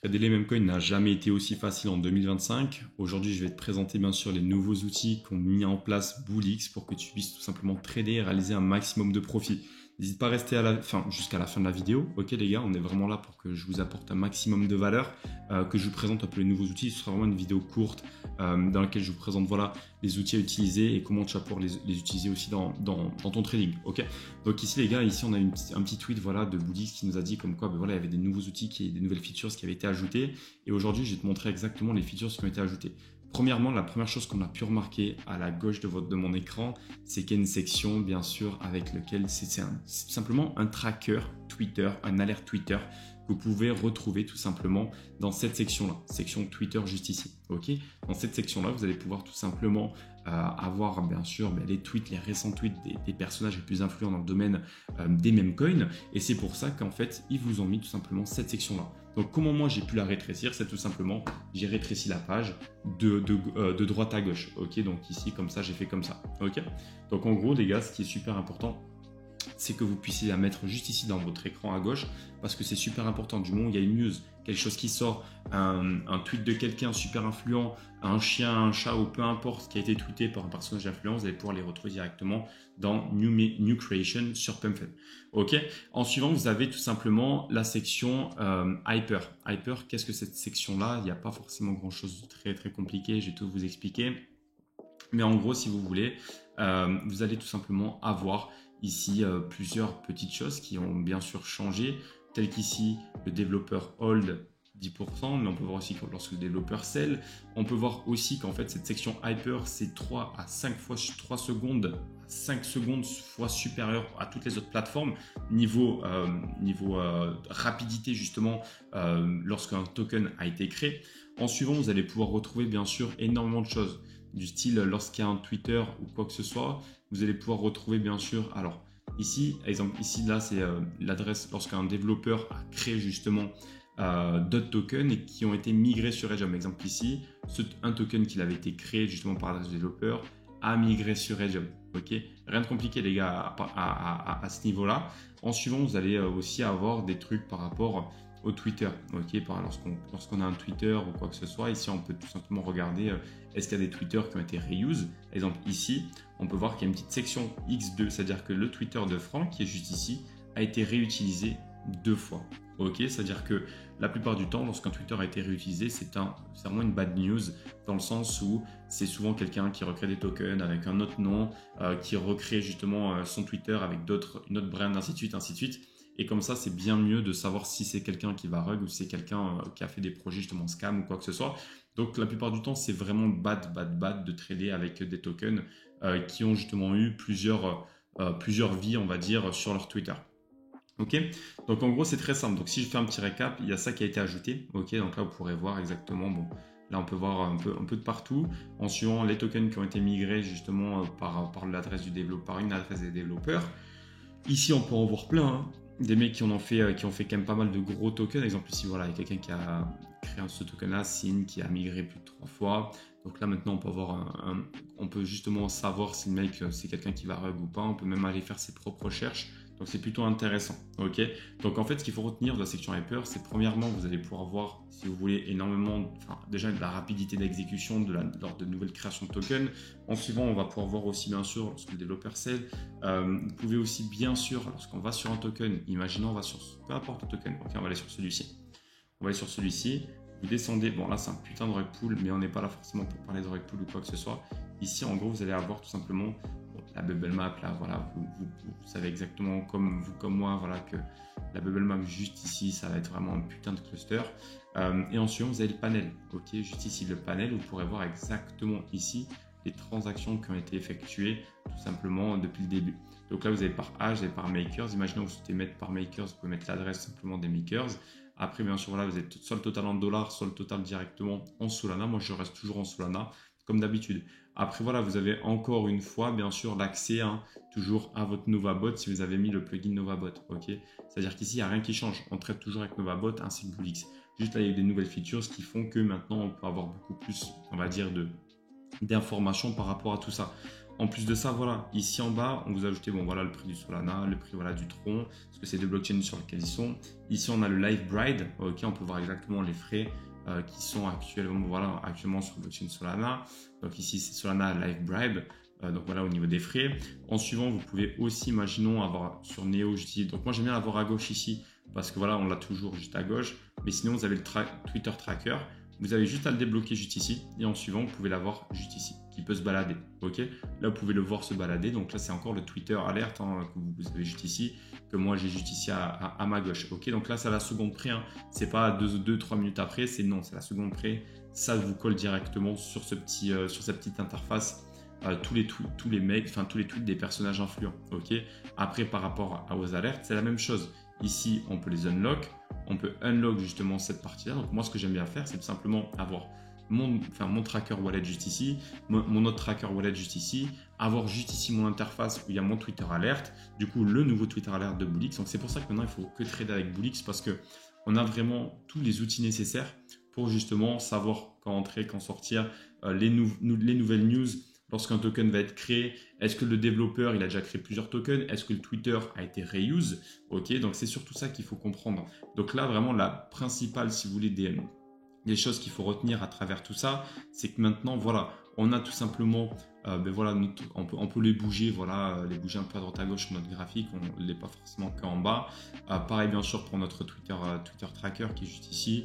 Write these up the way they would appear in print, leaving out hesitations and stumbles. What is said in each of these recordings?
Trader les mêmes coins n'a jamais été aussi facile en 2025. Aujourd'hui, je vais te présenter bien sûr les nouveaux outils qu'ont mis en place Bullix pour que tu puisses tout simplement trader et réaliser un maximum de profit. N'hésite pas à rester à la fin, jusqu'à la fin de la vidéo. Ok les gars, on est vraiment là pour que je vous apporte un maximum de valeur, que je vous présente un peu les nouveaux outils. Ce sera vraiment une vidéo courte dans laquelle je vous présente voilà, les outils à utiliser et comment tu vas pouvoir les utiliser aussi dans ton trading. Ok. Donc ici les gars, ici on a un petit tweet voilà, de Bullix qui nous a dit comme quoi ben, voilà, il y avait des nouveaux outils, des nouvelles features qui avaient été ajoutées. Et aujourd'hui, je vais te montrer exactement les features qui ont été ajoutées. Premièrement, la première chose qu'on a pu remarquer à la gauche de mon écran, c'est qu'il y a une section, bien sûr, avec laquelle c'est simplement un tracker Twitter, un alerte Twitter que vous pouvez retrouver tout simplement dans cette section-là, section Twitter juste ici. Ok. Dans cette section-là, vous allez pouvoir tout simplement avoir bien sûr les tweets, les récents tweets des personnages les plus influents dans le domaine des meme coins. Et c'est pour ça qu'en fait, ils vous ont mis tout simplement cette section-là. Donc comment moi j'ai pu la rétrécir, c'est tout simplement, j'ai rétréci la page de droite à gauche. Ok, donc ici comme ça, j'ai fait comme ça. Ok. Donc en gros les gars, ce qui est super important, c'est que vous puissiez la mettre juste ici dans votre écran à gauche parce que c'est super important. Du moment où il y a une news, quelque chose qui sort, un tweet de quelqu'un super influent, un chien, un chat ou peu importe qui a été tweeté par un personnage influent, vous allez pouvoir les retrouver directement dans New Creation sur PumpFed. Ok. En suivant, vous avez tout simplement la section Hyper. Hyper, qu'est-ce que cette section-là? Il n'y a pas forcément grand-chose de très très compliqué, je vais tout vous expliquer. Mais en gros, si vous voulez, vous allez tout simplement avoir ici plusieurs petites choses qui ont bien sûr changé, telles qu'ici le développeur hold 10%, mais on peut voir aussi que lorsque le développeur sell, on peut voir aussi qu'en fait cette section hyper c'est 3 à 5 fois 3 secondes, 5 secondes fois supérieur à toutes les autres plateformes niveau rapidité justement lorsqu'un token a été créé. En suivant, vous allez pouvoir retrouver bien sûr énormément de choses du style lorsqu'il y a un Twitter ou quoi que ce soit, vous allez pouvoir retrouver bien sûr, alors ici, exemple ici là c'est l'adresse lorsqu'un développeur a créé justement d'autres tokens et qui ont été migrés sur Redium. Exemple ici, un token qui avait été créé justement par l'adresse du développeur a migré sur Redium. Ok, rien de compliqué les gars à ce niveau-là. En suivant, vous allez aussi avoir des trucs par rapport au Twitter. Ok, lorsqu'on a un Twitter ou quoi que ce soit, ici on peut tout simplement regarder est-ce qu'il y a des Twitter qui ont été reuse. Exemple ici, on peut voir qu'il y a une petite section X2, c'est-à-dire que le Twitter de Franck qui est juste ici a été réutilisé 2 fois. Ok, c'est-à-dire que la plupart du temps, lorsqu'un Twitter a été réutilisé, c'est vraiment une bad news dans le sens où c'est souvent quelqu'un qui recrée des tokens avec un autre nom, qui recrée justement son Twitter avec une autre brand, ainsi de suite, ainsi de suite. Et comme ça, c'est bien mieux de savoir si c'est quelqu'un qui va rug ou si c'est quelqu'un qui a fait des projets justement scam ou quoi que ce soit. Donc la plupart du temps, c'est vraiment bad de trader avec des tokens qui ont justement eu plusieurs vies, on va dire, sur leur Twitter. Ok, donc en gros c'est très simple. Donc si je fais un petit récap, il y a ça qui a été ajouté. Ok, donc là vous pourrez voir exactement. Bon, là on peut voir un peu de partout en suivant les tokens qui ont été migrés justement par l'adresse du développeur, par une adresse des développeurs. Ici on peut en voir plein. Hein. Des mecs qui ont fait quand même pas mal de gros tokens. Exemple ici voilà, il y a quelqu'un qui a créé ce token là, Sin, qui a migré plus de 3 fois. Donc là maintenant on peut avoir on peut justement savoir si le mec c'est quelqu'un qui va rug ou pas. On peut même aller faire ses propres recherches. Donc c'est plutôt intéressant. Ok. Donc en fait, ce qu'il faut retenir de la section Hyper, c'est premièrement, vous allez pouvoir voir, si vous voulez, énormément, déjà de la rapidité d'exécution lors de nouvelles créations de tokens. En suivant, on va pouvoir voir aussi bien sûr lorsque le développeur sell. Vous pouvez aussi bien sûr, lorsqu'on va sur un token, imaginons on va sur peu importe le token. Ok, on va aller sur celui-ci. On va aller sur celui-ci. Vous descendez. Bon là c'est un putain de rug pool, mais on n'est pas là forcément pour parler de rug pool ou quoi que ce soit. Ici, en gros, vous allez avoir tout simplement la bubble map, là, voilà, vous savez exactement comme vous, comme moi, voilà, que la bubble map juste ici, ça va être vraiment un putain de cluster. Et ensuite, vous avez le panel, ok, juste ici, le panel, vous pourrez voir exactement ici les transactions qui ont été effectuées tout simplement depuis le début. Donc là, vous avez par âge, vous avez par makers. Imaginons que vous souhaitez mettre par makers, vous pouvez mettre l'adresse simplement des makers. Après, bien sûr, voilà, vous avez soit le total en dollars, soit le total directement en Solana. Moi, je reste toujours en Solana, comme d'habitude. Après, voilà, vous avez encore une fois, bien sûr, l'accès toujours à votre NovaBot si vous avez mis le plugin NovaBot. Okay, c'est-à-dire qu'ici, il n'y a rien qui change. On traite toujours avec NovaBot ainsi que Bullix. Juste là, il y a des nouvelles features qui font que maintenant, on peut avoir beaucoup plus, on va dire, d'informations par rapport à tout ça. En plus de ça, voilà, ici en bas, on vous a ajouté, bon, voilà, le prix du Solana, le prix, voilà, du Tron, parce que c'est deux blockchains sur lesquelles ils sont. Ici, on a le Live Bride, ok, on peut voir exactement les frais qui sont actuellement, voilà, actuellement sur le blockchain Solana. Donc ici, c'est Solana Live Bribe. Donc voilà, au niveau des frais. En suivant, vous pouvez aussi, imaginons, avoir sur Neo, j'utilise. Donc moi, j'aime bien l'avoir à gauche ici, parce que voilà, on l'a toujours juste à gauche. Mais sinon, vous avez le Twitter Tracker. Vous avez juste à le débloquer juste ici. Et en suivant, vous pouvez l'avoir juste ici, qui peut se balader. Ok, là, vous pouvez le voir se balader. Donc là, c'est encore le Twitter Alert hein, que vous avez juste ici, que moi, j'ai juste ici à ma gauche. Ok, donc là, c'est à la seconde près. Hein. C'est pas 2-3 minutes après. C'est non, c'est la seconde près. Ça vous colle directement sur, sur cette petite interface. Tous les tweets des personnages influents. Ok. Après, par rapport aux alertes, c'est la même chose. Ici, on peut les unlock. On peut unlock justement cette partie-là. Donc moi, ce que j'aime bien faire, c'est tout simplement avoir mon tracker wallet juste ici, mon autre tracker wallet juste ici, avoir juste ici mon interface où il y a mon Twitter Alert. Du coup, le nouveau Twitter Alert de Bullix. Donc c'est pour ça que maintenant, il faut que trader avec Bullix parce que on a vraiment tous les outils nécessaires pour justement savoir quand entrer, quand sortir, les nouvelles news. Lorsqu'un token va être créé, est-ce que le développeur il a déjà créé plusieurs tokens? Est-ce que le Twitter a été reuse? Ok, donc c'est surtout ça qu'il faut comprendre. Donc là, vraiment, la principale, si vous voulez, des choses qu'il faut retenir à travers tout ça, c'est que maintenant, voilà, on a tout simplement, voilà, on peut les bouger, voilà, les bouger un peu à droite à gauche sur notre graphique, on ne l'est pas forcément qu'en bas. Pareil, bien sûr, pour notre Twitter Tracker qui est juste ici.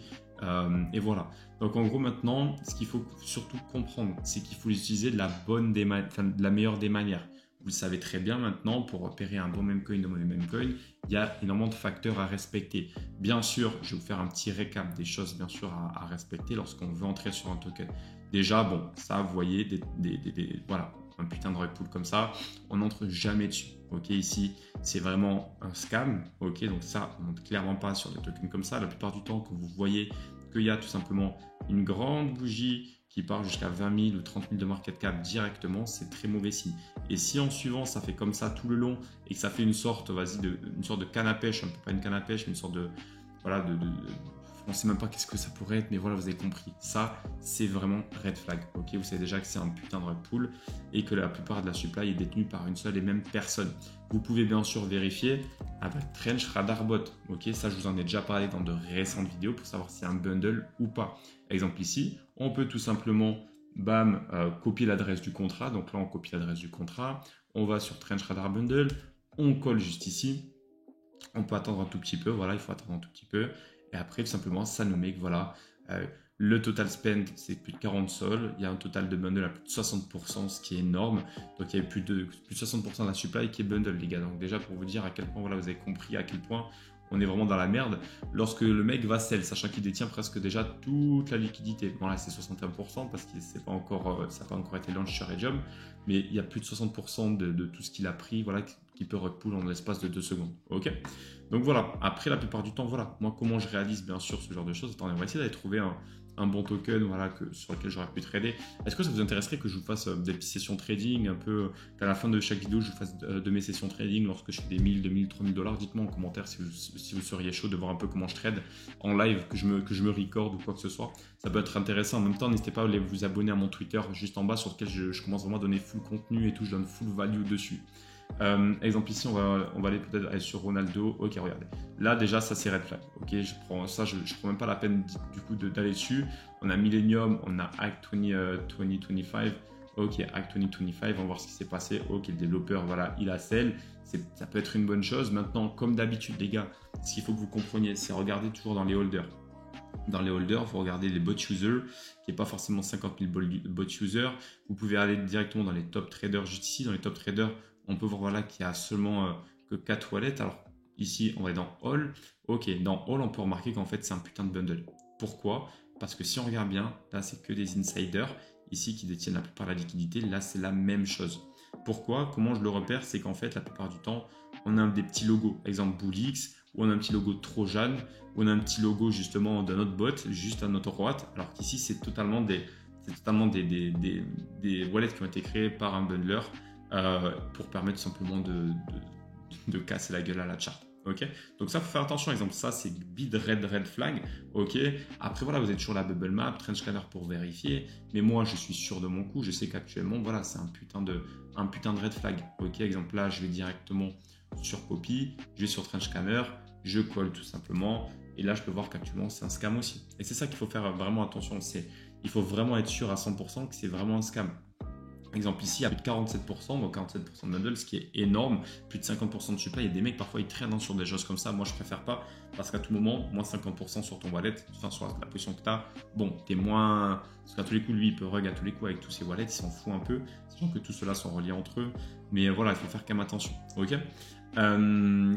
Et voilà. Donc en gros maintenant, ce qu'il faut surtout comprendre, c'est qu'il faut l'utiliser de la meilleure des manières. Vous le savez très bien maintenant, pour opérer un bon meme coin, de mauvais meme coin, il y a énormément de facteurs à respecter. Bien sûr, je vais vous faire un petit récap des choses bien sûr à respecter lorsqu'on veut entrer sur un token. Déjà, bon, ça, vous voyez, voilà, un putain de rug pull comme ça, on n'entre jamais dessus. Ok, ici, c'est vraiment un scam. Ok, donc ça, on n'entre clairement pas sur des tokens comme ça. La plupart du temps, que vous voyez qu'il y a tout simplement une grande bougie qui part jusqu'à 20 000 ou 30 000 de market cap directement, c'est très mauvais signe. Et si en suivant, ça fait comme ça tout le long et que ça fait une sorte, une sorte de canne à pêche, un peu pas une canne à pêche, mais une sorte de, voilà, on ne sait même pas qu'est-ce que ça pourrait être, mais voilà, vous avez compris. Ça, c'est vraiment red flag. Ok, vous savez déjà que c'est un putain de rug pull et que la plupart de la supply est détenue par une seule et même personne. Vous pouvez bien sûr vérifier avec Trench Radar Bot. Ok, ça, je vous en ai déjà parlé dans de récentes vidéos pour savoir si c'est un bundle ou pas. Exemple ici, on peut tout simplement, bam, copier l'adresse du contrat. Donc là, on copie l'adresse du contrat. On va sur Trench Radar Bundle. On colle juste ici. On peut attendre un tout petit peu. Voilà, il faut attendre un tout petit peu. Et après, tout simplement, ça nous met que voilà, le total spend, c'est plus de 40 sols. Il y a un total de bundle à plus de 60%, ce qui est énorme. Donc, il y a plus de 60% de la supply qui est bundle, les gars. Donc, déjà, pour vous dire à quel point, voilà, vous avez compris à quel point on est vraiment dans la merde. Lorsque le mec va sell, sachant qu'il détient presque déjà toute la liquidité. Bon, là, c'est 61% parce que ça n'a pas encore été launch sur Ethereum. Mais il y a plus de 60% de tout ce qu'il a pris, voilà, qui peut rug pull en l'espace de 2 secondes. Ok. Donc voilà, après la plupart du temps, voilà, moi comment je réalise bien sûr ce genre de choses. Attendez, on va essayer d'aller trouver un bon token voilà, sur lequel j'aurais pu trader. Est-ce que ça vous intéresserait que je vous fasse des petites sessions trading, un peu qu'à la fin de chaque vidéo, je vous fasse de mes sessions trading lorsque je fais des 1000, 2000, 3000 $? Dites-moi en commentaire si vous seriez chaud de voir un peu comment je trade en live, que je me record ou quoi que ce soit. Ça peut être intéressant. En même temps, n'hésitez pas à vous abonner à mon Twitter juste en bas sur lequel je commence vraiment à donner full contenu et tout, je donne full value dessus. Exemple ici, on va aller peut-être aller sur Ronaldo. Ok, regardez. Là déjà, ça c'est red flag. Ok, je prends même pas la peine du coup d'aller dessus. On a Millennium, on a Act 2025. Ok, Act 2025, on va voir ce qui s'est passé. Ok, le développeur, voilà, il a sell. Ça peut être une bonne chose. Maintenant, comme d'habitude, les gars, ce qu'il faut que vous compreniez, c'est regarder toujours dans les holders. Dans les holders, vous regardez les bot users, qui n'est pas forcément 50 000 bot users. Vous pouvez aller directement dans les top traders juste ici. Dans les top traders, on peut voir voilà, qu'il y a seulement que 4 wallets. Alors ici, on va dans All. Ok, dans All, on peut remarquer qu'en fait, c'est un putain de bundle. Pourquoi? Parce que si on regarde bien, là, c'est que des insiders ici qui détiennent la plupart de la liquidité. Là, c'est la même chose. Pourquoi? Comment je le repère? C'est qu'en fait, la plupart du temps, on a des petits logos. Exemple Bullix, ou on a un petit logo de Trojan, ou on a un petit logo justement d'un autre bot, juste à notre droite. Alors qu'ici, c'est totalement des wallets qui ont été créés par un bundler pour permettre simplement de casser la gueule à la charte. Ok, donc ça, faut faire attention. Exemple, ça, c'est bid red flag. Ok, après, voilà, vous êtes sur la bubble map, trend scanner pour vérifier. Mais moi, je suis sûr de mon coup. Je sais qu'actuellement, voilà, c'est un putain de red flag. Ok, exemple, là, je vais directement sur copy, je vais sur trend scanner, je colle tout simplement. Et là, je peux voir qu'actuellement, c'est un scam aussi. Et c'est ça qu'il faut faire vraiment attention. Il faut vraiment être sûr à 100% que c'est vraiment un scam. Exemple ici, il y a plus de 47%, donc 47% de bundle, ce qui est énorme. Plus de 50% de supply. Il y a des mecs, parfois, ils traînent sur des choses comme ça. Moi, je préfère pas parce qu'à tout moment, moins 50% sur ton wallet, enfin, sur la position que tu as, bon, tu es moins. Parce qu'à tous les coups, lui, il peut rug à tous les coups avec tous ses wallets, il s'en fout un peu. Sachant que tout cela sont reliés entre eux. Mais voilà, il faut faire quand même attention. Ok.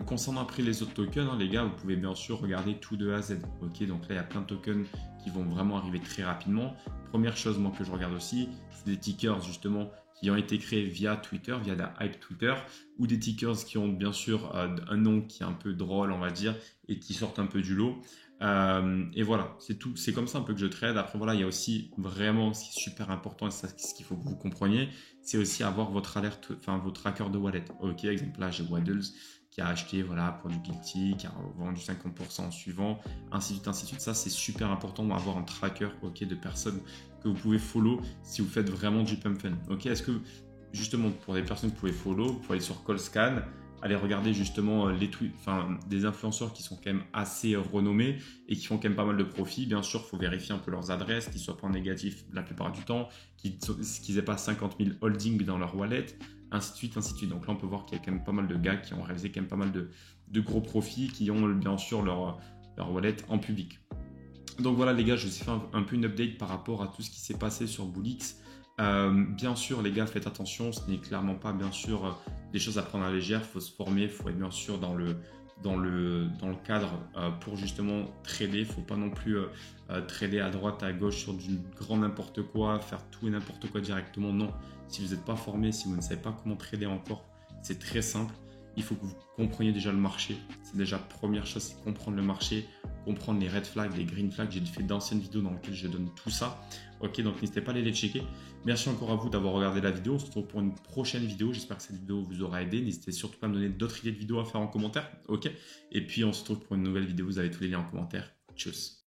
Concernant après les autres tokens, hein, les gars, vous pouvez bien sûr regarder tout de A à Z. Ok, donc là, il y a plein de tokens qui vont vraiment arriver très rapidement. Première chose, moi, que je regarde aussi, c'est des tickers justement qui ont été créés via Twitter, via la hype Twitter, ou des tickers qui ont bien sûr un nom qui est un peu drôle, on va dire, et qui sortent un peu du lot. Et voilà, c'est tout. C'est comme ça un peu que je trade. Après, voilà, il y a aussi vraiment ce qui est super important, et ça, ce qu'il faut que vous compreniez, c'est aussi avoir votre alerte, enfin votre tracker de wallet. Ok, exemple là, j'ai Waddles qui a acheté voilà, pour du guilty, qui a vendu 50% en suivant, ainsi de suite, ainsi de suite. Ça, c'est super important d'avoir un tracker ok, de personnes que vous pouvez follow si vous faites vraiment du pump fun. Ok, est-ce que justement pour des personnes que vous pouvez follow, vous pouvez aller sur CallScan, aller regarder justement les tweets, enfin des influenceurs qui sont quand même assez renommés et qui font quand même pas mal de profit. Bien sûr, il faut vérifier un peu leurs adresses, qu'ils ne soient pas en négatif la plupart du temps, qu'ils n'aient pas 50 000 holdings dans leur wallet, ainsi de suite, ainsi de suite. Donc là, on peut voir qu'il y a quand même pas mal de gars qui ont réalisé quand même pas mal de gros profits, qui ont bien sûr leur wallet en public. Donc voilà les gars, je vous ai fait un peu une update par rapport à tout ce qui s'est passé sur Bullix. Bien sûr les gars, faites attention, ce n'est clairement pas bien sûr des choses à prendre à la légère, il faut se former, il faut être bien sûr dans le cadre pour justement trader. Il ne faut pas non plus trader à droite, à gauche sur du grand n'importe quoi, faire tout et n'importe quoi directement. Non, si vous n'êtes pas formé, si vous ne savez pas comment trader encore, c'est très simple. Il faut que vous compreniez déjà le marché. C'est déjà la première chose, c'est comprendre le marché, comprendre les red flags, les green flags. J'ai fait d'anciennes vidéos dans lesquelles je donne tout ça. Ok, donc n'hésitez pas à aller les checker. Merci encore à vous d'avoir regardé la vidéo. On se retrouve pour une prochaine vidéo. J'espère que cette vidéo vous aura aidé. N'hésitez surtout pas à me donner d'autres idées de vidéos à faire en commentaire. Ok, et puis on se retrouve pour une nouvelle vidéo. Vous avez tous les liens en commentaire. Tchuss.